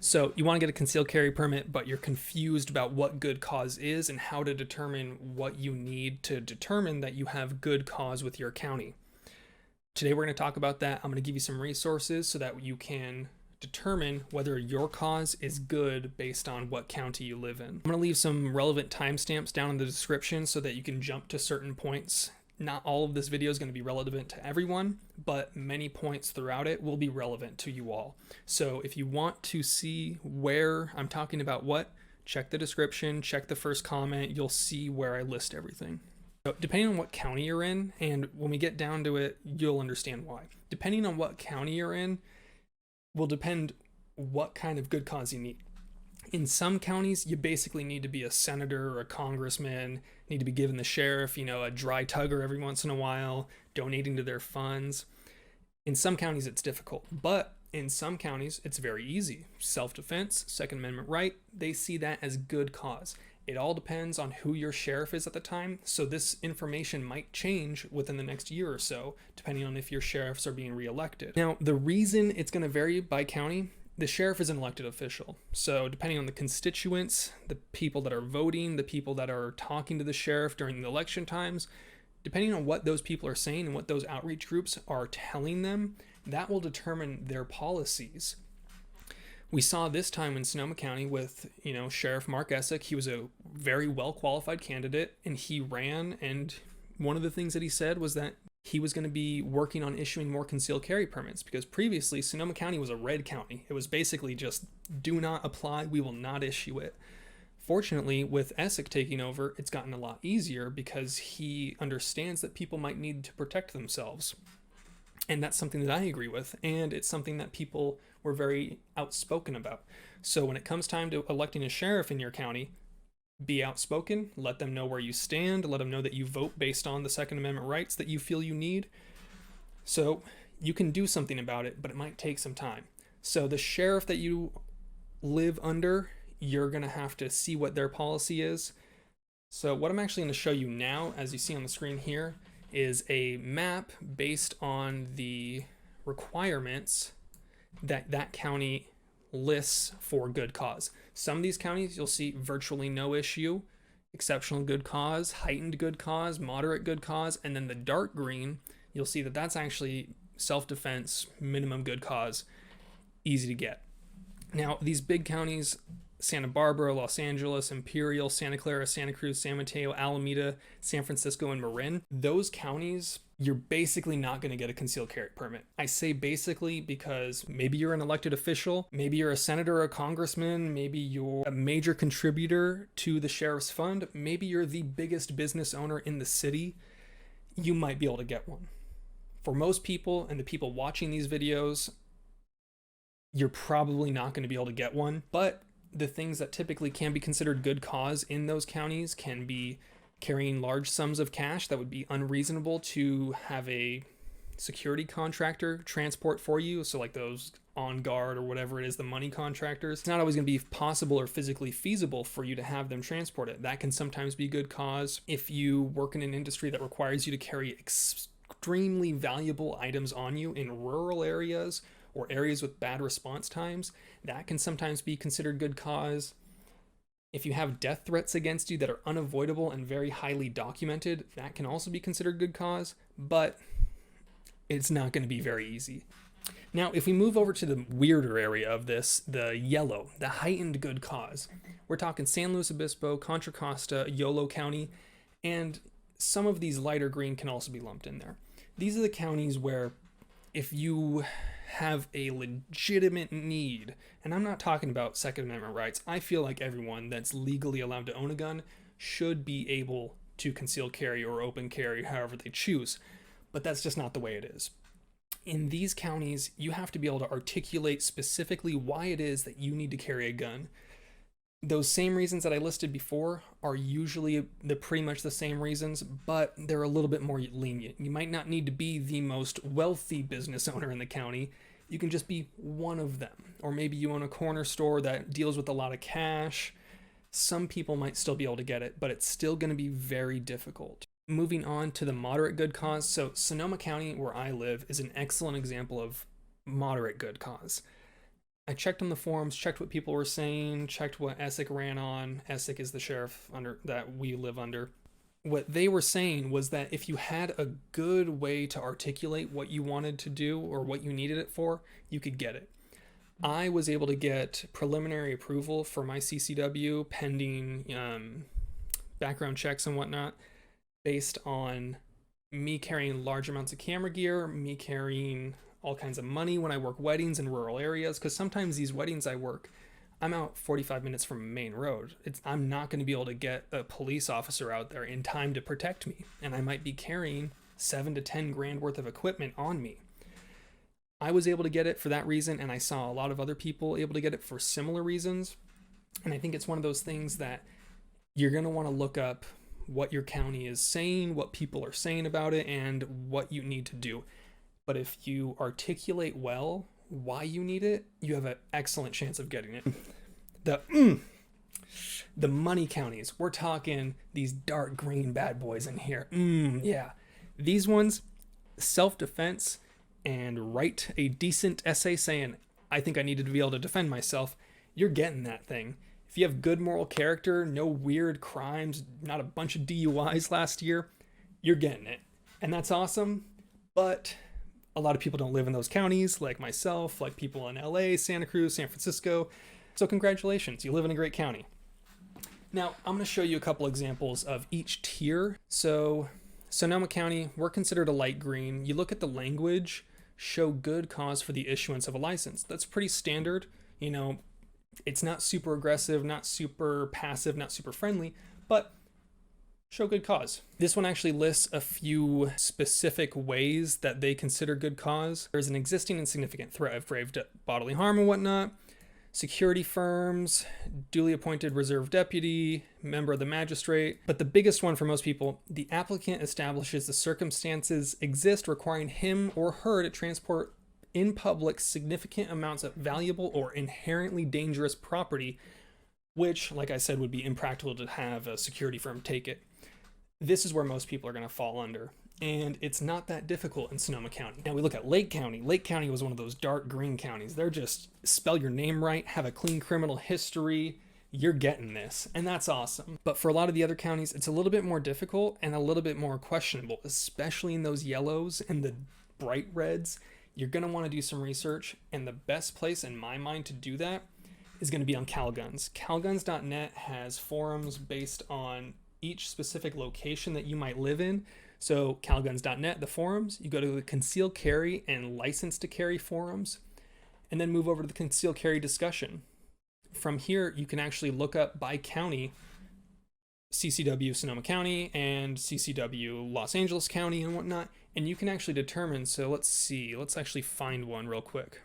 So you want to get a concealed carry permit, but you're confused about what good cause is and how to determine what you need to determine that you have good cause with your county. Today we're going to talk about that. I'm going to give you some resources so that you can determine whether your cause is good based on what county you live in. I'm going to leave some relevant timestamps down in the description so that you can jump to certain points. Not all of this video is going to be relevant to everyone, but many points throughout it will be relevant to you all. So if you want to see where I'm talking about what, check the description, check the first comment, you'll see where I list everything. So depending on what county you're in, and when we get down to it, you'll understand why. Depending on what county you're in will depend what kind of good cause you need. In some counties, you basically need to be a senator or a congressman, need to be giving the sheriff, a dry tugger every once in a while, donating to their funds. In some counties, it's difficult, but in some counties, it's very easy. Self-defense, Second Amendment right, they see that as good cause. It all depends on who your sheriff is at the time, so this information might change within the next year or so, depending on if your sheriffs are being reelected. Now, the reason it's going to vary by county, the sheriff is an elected official. So depending on the constituents, the people that are voting, the people that are talking to the sheriff during the election times, depending on what those people are saying and what those outreach groups are telling them, that will determine their policies. We saw this time in Sonoma County with, Sheriff Mark Essick. He was a very well-qualified candidate, and he ran, and one of the things that he said was that he was going to be working on issuing more concealed carry permits, because previously Sonoma County was a red county. It was basically just do not apply, we will not issue it. Fortunately, with Essick taking over, it's gotten a lot easier because he understands that people might need to protect themselves. And that's something that I agree with, and it's something that people were very outspoken about. So when it comes time to electing a sheriff in your county, be outspoken, let them know where you stand, let them know that you vote based on the Second Amendment rights that you feel you need. So you can do something about it, but it might take some time. So the sheriff that you live under, you're going to have to see what their policy is. So what I'm actually going to show you now, as you see on the screen here, is a map based on the requirements that that county lists for good cause. Some of these counties you'll see virtually no issue, exceptional good cause, heightened good cause, moderate good cause, and then the dark green, you'll see that that's actually self-defense, minimum good cause, easy to get. Now, these big counties, Santa Barbara, Los Angeles, Imperial, Santa Clara, Santa Cruz, San Mateo, Alameda, San Francisco, and Marin, those counties, you're basically not going to get a concealed carry permit. I say basically because maybe you're an elected official, maybe you're a senator or a congressman, maybe you're a major contributor to the sheriff's fund, maybe you're the biggest business owner in the city, you might be able to get one. For most people and the people watching these videos, you're probably not going to be able to get one, but the things that typically can be considered good cause in those counties can be carrying large sums of cash that would be unreasonable to have a security contractor transport for you. So like those On Guard or whatever it is, the money contractors, it's not always going to be possible or physically feasible for you to have them transport it. That can sometimes be good cause. If you work in an industry that requires you to carry extremely valuable items on you in rural areas or areas with bad response times, that can sometimes be considered good cause. If you have death threats against you that are unavoidable and very highly documented, that can also be considered good cause, but it's not going to be very easy. Now, if we move over to the weirder area of this, the yellow, the heightened good cause, we're talking San Luis Obispo, Contra Costa, Yolo County, and some of these lighter green can also be lumped in there. These are the counties where if you have a legitimate need, and I'm not talking about Second Amendment rights, I feel like everyone that's legally allowed to own a gun should be able to conceal carry or open carry however they choose, but that's just not the way it is. In these counties, you have to be able to articulate specifically why it is that you need to carry a gun. Those same reasons that I listed before are usually pretty much the same reasons, but they're a little bit more lenient. You might not need to be the most wealthy business owner in the county. You can just be one of them. Or maybe you own a corner store that deals with a lot of cash. Some people might still be able to get it, but it's still going to be very difficult. Moving on to the moderate good cause. So Sonoma County, where I live, is an excellent example of moderate good cause. I checked on the forums, checked what people were saying, checked what ESSEC ran on. ESSEC is the sheriff under that we live under. What they were saying was that if you had a good way to articulate what you wanted to do or what you needed it for, you could get it. I was able to get preliminary approval for my CCW pending background checks and whatnot based on me carrying large amounts of camera gear, me carrying all kinds of money when I work weddings in rural areas, because sometimes these weddings I work, I'm out 45 minutes from a main road. I'm not going to be able to get a police officer out there in time to protect me, and I might be carrying 7 to 10 grand worth of equipment on me. I was able to get it for that reason, and I saw a lot of other people able to get it for similar reasons. And I think it's one of those things that you're going to want to look up what your county is saying, what people are saying about it, and what you need to do. But if you articulate well why you need it, you have an excellent chance of getting it. The money counties, we're talking these dark green bad boys in here. Yeah. These ones, self-defense and write a decent essay saying, I think I needed to be able to defend myself, you're getting that thing. If you have good moral character, no weird crimes, not a bunch of DUIs last year, you're getting it. And that's awesome, but a lot of people don't live in those counties, like myself, like people in LA, Santa Cruz, San Francisco. So congratulations, you live in a great county. Now, I'm going to show you a couple examples of each tier. So Sonoma County, we're considered a light green. You look at the language, show good cause for the issuance of a license. That's pretty standard. You know, it's not super aggressive, not super passive, not super friendly, but show good cause. This one actually lists a few specific ways that they consider good cause. There's an existing and significant threat of grave bodily harm and whatnot, security firms, duly appointed reserve deputy, member of the magistrate. But the biggest one for most people, the applicant establishes the circumstances exist requiring him or her to transport in public significant amounts of valuable or inherently dangerous property, which, like I said, would be impractical to have a security firm take it. This is where most people are going to fall under, and it's not that difficult in Sonoma County. Now we look at Lake County. Lake County was one of those dark green counties. They're just spell your name right, have a clean criminal history, you're getting this, and that's awesome. But for a lot of the other counties, it's a little bit more difficult and a little bit more questionable, especially in those yellows and the bright reds. You're going to want to do some research, and the best place in my mind to do that is going to be on CalGuns. CalGuns.net has forums based on each specific location that you might live in. So CalGuns.net, the forums, you go to the concealed carry and license to carry forums, and then move over to the concealed carry discussion. From here, you can actually look up by county, CCW Sonoma County and CCW Los Angeles County and whatnot, and you can actually determine, so let's see, let's actually find one real quick.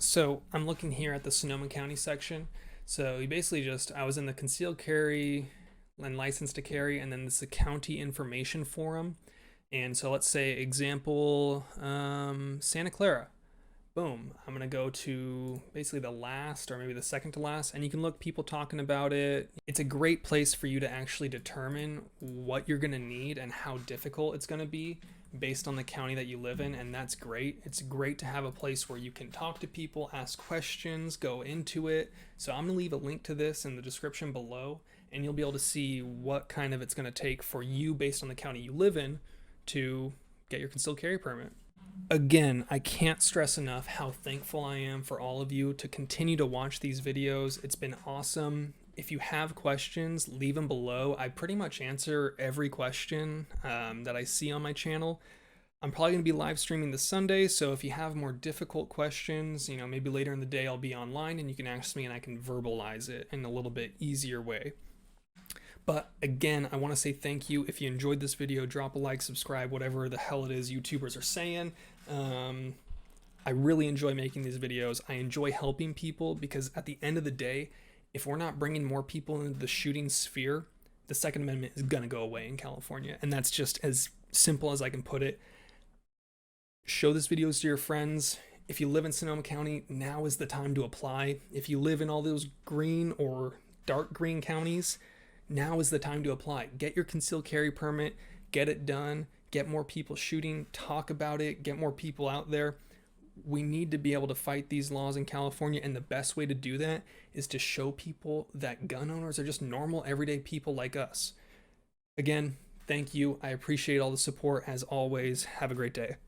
So I'm looking here at the Sonoma County section. So you basically just, I was in the concealed carry and license to carry, and then this is a county information forum. And so let's say example, Santa Clara. Boom, I'm gonna go to basically the last or maybe the second to last, and you can look people talking about it. It's a great place for you to actually determine what you're gonna need and how difficult it's gonna be based on the county that you live in, and that's great. It's great to have a place where you can talk to people, ask questions, go into it. So I'm gonna leave a link to this in the description below, and you'll be able to see what kind of it's gonna take for you based on the county you live in to get your concealed carry permit. Again, I can't stress enough how thankful I am for all of you to continue to watch these videos. It's been awesome. If you have questions, leave them below. I pretty much answer every question that I see on my channel. I'm probably going to be live streaming this Sunday, so if you have more difficult questions, you know, maybe later in the day I'll be online and you can ask me and I can verbalize it in a little bit easier way. But again, I want to say thank you. If you enjoyed this video, drop a like, subscribe, whatever the hell it is YouTubers are saying. I really enjoy making these videos. I enjoy helping people because at the end of the day, if we're not bringing more people into the shooting sphere, the Second Amendment is going to go away in California. And that's just as simple as I can put it. Show this videos to your friends. If you live in Sonoma County, now is the time to apply. If you live in all those green or dark green counties, now is the time to apply. Get your concealed carry permit, get it done, get more people shooting, talk about it, get more people out there. We need to be able to fight these laws in California, and the best way to do that is to show people that gun owners are just normal, everyday people like us. Again, thank you. I appreciate all the support as always. Have a great day.